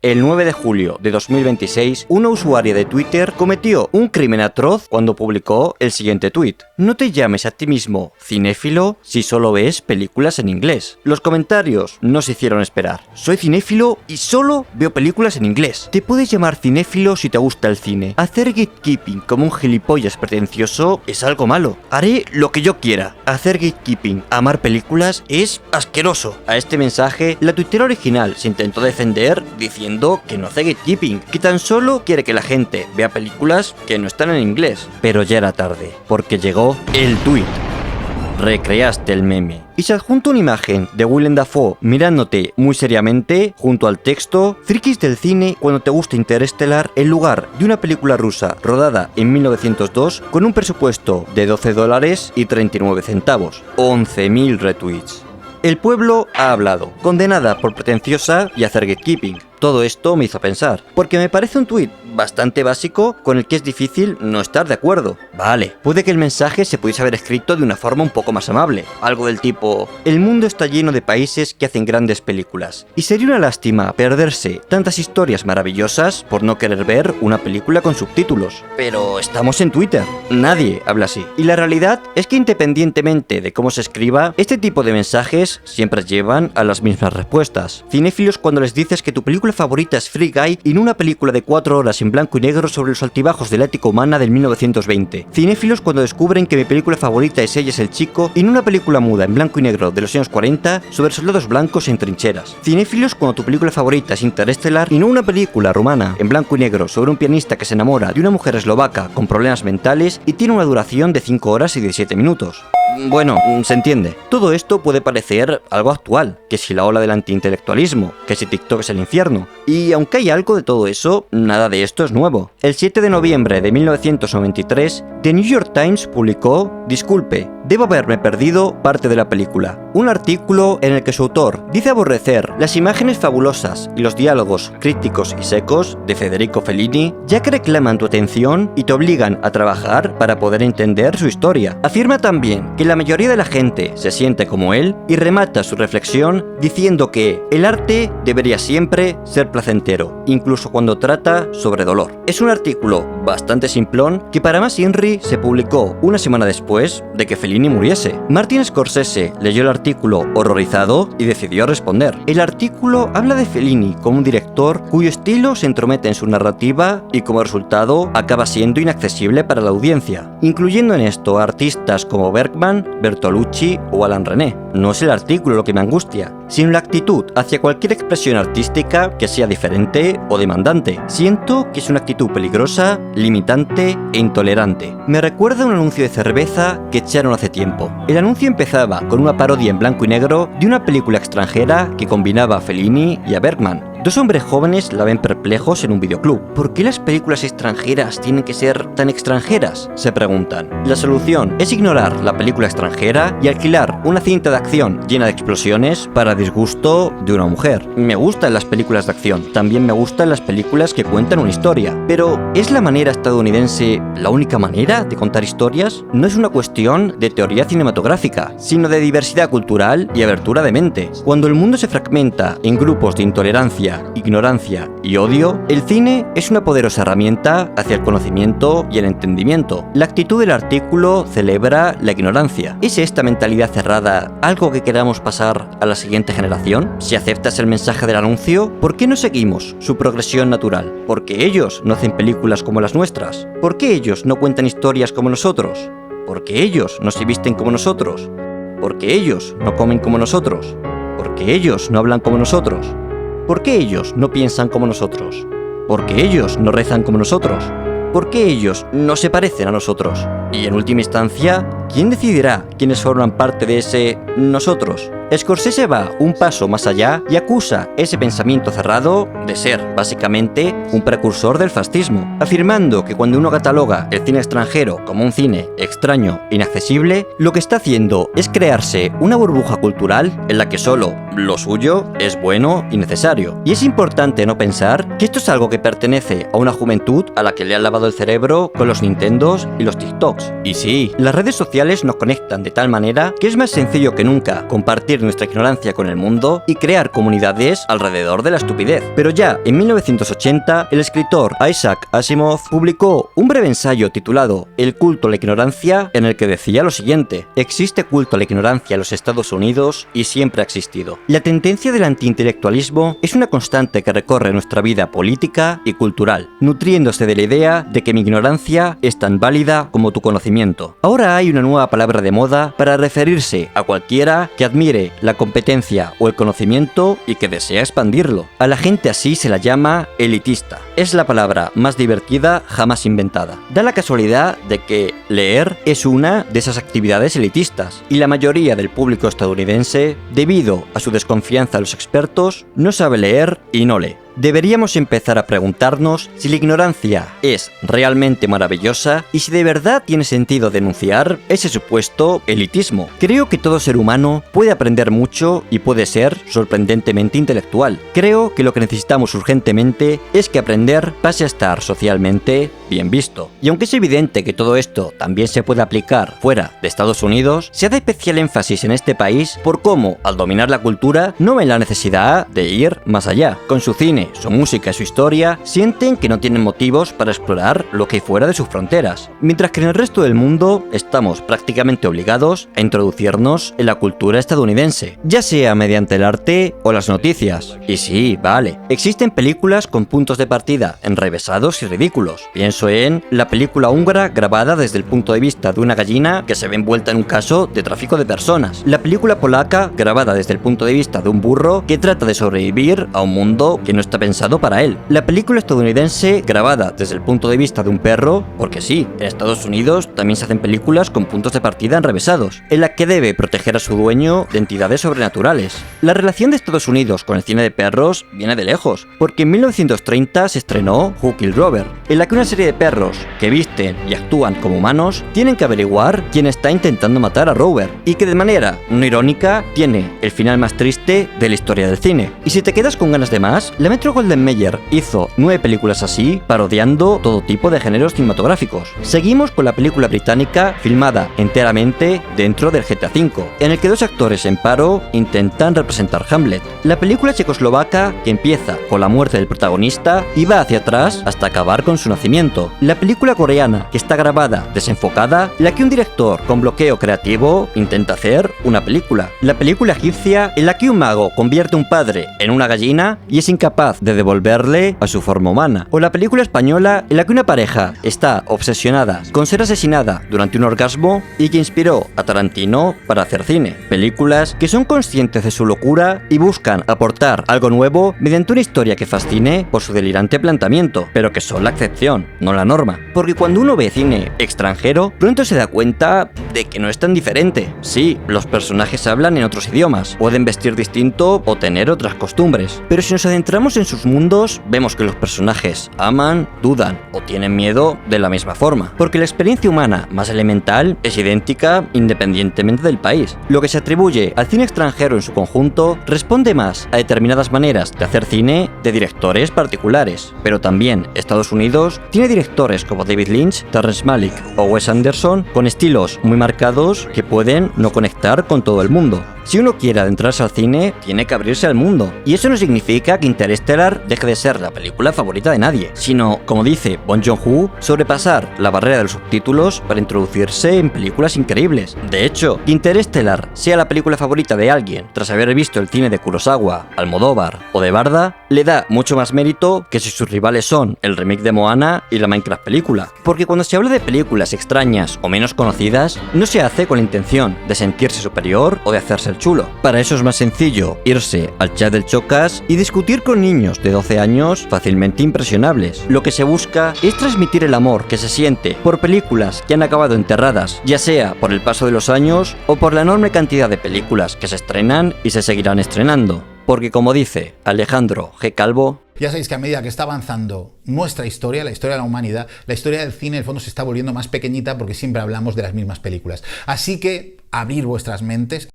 El 9 de julio de 2026, una usuaria de Twitter cometió un crimen atroz cuando publicó el siguiente tuit. No te llames a ti mismo cinéfilo si solo ves películas en inglés. Los comentarios no se hicieron esperar. Soy cinéfilo y solo veo películas en inglés. Te puedes llamar cinéfilo si te gusta el cine. Hacer gatekeeping como un gilipollas pretencioso es algo malo. Haré lo que yo quiera. Hacer gatekeeping, amar películas, es asqueroso. A este mensaje, la tuitera original se intentó defender diciendo que no hace gatekeeping, que tan solo quiere que la gente vea películas que no están en inglés. Pero ya era tarde, porque llegó el tuit. Recreaste el meme. Y se adjunta una imagen de Willem Dafoe mirándote muy seriamente junto al texto "Frikis del cine cuando te gusta Interestelar" en lugar de una película rusa rodada en 1902 con un presupuesto de $12 y 39 centavos. 11.000 retweets. El pueblo ha hablado, condenada por pretenciosa y hacer gatekeeping. Todo esto me hizo pensar, porque me parece un tuit bastante básico con el que es difícil no estar de acuerdo. Vale, puede que el mensaje se pudiese haber escrito de una forma un poco más amable, algo del tipo: el mundo está lleno de países que hacen grandes películas, y sería una lástima perderse tantas historias maravillosas por no querer ver una película con subtítulos. Pero estamos en Twitter, nadie habla así. Y la realidad es que independientemente de cómo se escriba, este tipo de mensajes siempre llevan a las mismas respuestas. Cinéfilos cuando les dices que tu película favorita es Free Guy y no una película de 4 horas en blanco y negro sobre los altibajos de la ética humana del 1920. Cinéfilos cuando descubren que mi película favorita es Ella es el chico y no una película muda en blanco y negro de los años 40 sobre soldados blancos en trincheras. Cinéfilos cuando tu película favorita es Interestelar y no una película rumana en blanco y negro sobre un pianista que se enamora de una mujer eslovaca con problemas mentales y tiene una duración de 5 horas y 17 minutos. Bueno, se entiende. Todo esto puede parecer algo actual, que si la ola del antiintelectualismo, que si TikTok es el infierno. Y aunque hay algo de todo eso, nada de esto es nuevo. El 7 de noviembre de 1993, The New York Times publicó: "Disculpe, debo haberme perdido parte de la película". Un artículo en el que su autor dice aborrecer las imágenes fabulosas y los diálogos críticos y secos de Federico Fellini, ya que reclaman tu atención y te obligan a trabajar para poder entender su historia. Afirma también que la mayoría de la gente se siente como él y remata su reflexión diciendo que el arte debería siempre ser placentero, incluso cuando trata sobre dolor. Es un artículo bastante simplón que para más Inri se publicó una semana después de que Fellini muriese. Martin Scorsese leyó el artículo horrorizado y decidió responder. El artículo habla de Fellini como un director cuyo estilo se entromete en su narrativa y como resultado acaba siendo inaccesible para la audiencia, incluyendo en esto a artistas como Bergman, Bertolucci o Alain René. No es el artículo lo que me angustia, sino la actitud hacia cualquier expresión artística que sea diferente o demandante. Siento que es una actitud peligrosa, limitante e intolerante. Me recuerda a un anuncio de cerveza que echaron hace tiempo. El anuncio empezaba con una parodia en blanco y negro de una película extranjera que combinaba a Fellini y a Bergman. Dos hombres jóvenes la ven perplejos en un videoclub. ¿Por qué las películas extranjeras tienen que ser tan extranjeras?, se preguntan. La solución es ignorar la película extranjera y alquilar una cinta de acción llena de explosiones para disgusto de una mujer. Me gustan las películas de acción, también me gustan las películas que cuentan una historia. Pero ¿es la manera estadounidense la única manera de contar historias? No es una cuestión de teoría cinematográfica, sino de diversidad cultural y abertura de mente. Cuando el mundo se fragmenta en grupos de intolerancia, ignorancia y odio, el cine es una poderosa herramienta hacia el conocimiento y el entendimiento. La actitud del artículo celebra la ignorancia. ¿Es esta mentalidad cerrada algo que queramos pasar a la siguiente generación? Si aceptas el mensaje del anuncio, ¿por qué no seguimos su progresión natural? ¿Por qué ellos no hacen películas como las nuestras? ¿Por qué ellos no cuentan historias como nosotros? ¿Por qué ellos no se visten como nosotros? ¿Por qué ellos no comen como nosotros? ¿Por qué ellos no hablan como nosotros? ¿Por qué ellos no piensan como nosotros? ¿Por qué ellos no rezan como nosotros? ¿Por qué ellos no se parecen a nosotros? Y en última instancia, ¿quién decidirá quiénes forman parte de ese nosotros? Scorsese va un paso más allá y acusa ese pensamiento cerrado de ser, básicamente, un precursor del fascismo, afirmando que cuando uno cataloga el cine extranjero como un cine extraño e inaccesible, lo que está haciendo es crearse una burbuja cultural en la que solo lo suyo es bueno y necesario. Y es importante no pensar que esto es algo que pertenece a una juventud a la que le han lavado el cerebro con los Nintendos y los TikToks. Y sí, las redes sociales nos conectan de tal manera que es más sencillo que nunca compartir nuestra ignorancia con el mundo y crear comunidades alrededor de la estupidez. Pero ya en 1980, el escritor Isaac Asimov publicó un breve ensayo titulado El culto a la ignorancia, en el que decía lo siguiente: existe culto a la ignorancia en los Estados Unidos y siempre ha existido. La tendencia del antiintelectualismo es una constante que recorre nuestra vida política y cultural, nutriéndose de la idea de que mi ignorancia es tan válida como tu conocimiento. Ahora hay una nueva palabra de moda para referirse a cualquiera que admire la competencia o el conocimiento y que desea expandirlo. A la gente así se la llama elitista. Es la palabra más divertida jamás inventada. Da la casualidad de que leer es una de esas actividades elitistas, y la mayoría del público estadounidense, debido a su desconfianza a los expertos, no sabe leer y no lee. Deberíamos empezar a preguntarnos si la ignorancia es realmente maravillosa y si de verdad tiene sentido denunciar ese supuesto elitismo. Creo que todo ser humano puede aprender mucho y puede ser sorprendentemente intelectual. Creo que lo que necesitamos urgentemente es que aprender pase a estar socialmente bien visto. Y aunque es evidente que todo esto también se puede aplicar fuera de Estados Unidos, se hace especial énfasis en este país por cómo, al dominar la cultura, no ven la necesidad de ir más allá. Con su cine, su música y su historia, sienten que no tienen motivos para explorar lo que hay fuera de sus fronteras, mientras que en el resto del mundo estamos prácticamente obligados a introducirnos en la cultura estadounidense, ya sea mediante el arte o las noticias. Y sí, vale, existen películas con puntos de partida enrevesados y ridículos. Pienso en la película húngara grabada desde el punto de vista de una gallina que se ve envuelta en un caso de tráfico de personas, la película polaca grabada desde el punto de vista de un burro que trata de sobrevivir a un mundo que no está pensado para él, la película estadounidense grabada desde el punto de vista de un perro, porque sí, en Estados Unidos también se hacen películas con puntos de partida enrevesados, en la que debe proteger a su dueño de entidades sobrenaturales. La relación de Estados Unidos con el cine de perros viene de lejos, porque en 1930 se estrenó Who Killed Robert, en la que una serie de perros que visten y actúan como humanos tienen que averiguar quién está intentando matar a Robert, y que de manera no irónica tiene el final más triste de la historia del cine. Y si te quedas con ganas de más, la Metro-Goldwyn-Mayer hizo 9 películas así, parodiando todo tipo de géneros cinematográficos. Seguimos con la película británica filmada enteramente dentro del GTA V, en el que dos actores en paro intentan representar Hamlet. La película checoslovaca, que empieza con la muerte del protagonista y va hacia atrás hasta acabar con su nacimiento. La película coreana, que está grabada desenfocada, en la que un director con bloqueo creativo intenta hacer una película. La película egipcia, en la que un mago convierte a un padre en una gallina y es incapaz de devolverle a su forma humana. O la película española, en la que una pareja está obsesionada con ser asesinada durante un orgasmo y que inspiró a Tarantino para hacer cine. Películas que son conscientes de su locura y buscan aportar algo nuevo mediante una historia que fascine por su delirante planteamiento, pero que son la excepción, no la norma. Porque cuando uno ve cine extranjero, pronto se da cuenta de que no es tan diferente. Sí, los personajes hablan en otros idiomas, pueden vestir distinto o tener otras costumbres, pero si nos adentramos en sus mundos, vemos que los personajes aman, dudan o tienen miedo de la misma forma, porque la experiencia humana más elemental es idéntica independientemente del país. Lo que se atribuye al cine extranjero en su conjunto responde más a determinadas maneras de hacer cine de directores particulares, pero también Estados Unidos tiene directores como David Lynch, Terrence Malick o Wes Anderson con estilos muy marcados que pueden no conectar con todo el mundo. Si uno quiere adentrarse al cine, tiene que abrirse al mundo. Y eso no significa que Interstellar deje de ser la película favorita de nadie, sino, como dice Bong Joon-ho, sobrepasar la barrera de los subtítulos para introducirse en películas increíbles. De hecho, que Interstellar sea la película favorita de alguien tras haber visto el cine de Kurosawa, Almodóvar o de Barda, le da mucho más mérito que si sus rivales son el remake de Moana y la Minecraft película. Porque cuando se habla de películas extrañas o menos conocidas, no se hace con la intención de sentirse superior o de hacerse el chulo. Para eso es más sencillo irse al chat del Chocas y discutir con niños de 12 años fácilmente impresionables. Lo que se busca es transmitir el amor que se siente por películas que han acabado enterradas, ya sea por el paso de los años o por la enorme cantidad de películas que se estrenan y se seguirán estrenando. Porque como dice Alejandro G. Calvo, ya sabéis que a medida que está avanzando nuestra historia, la historia de la humanidad, la historia del cine, en el fondo, se está volviendo más pequeñita porque siempre hablamos de las mismas películas. Así que abrir vuestras mentes.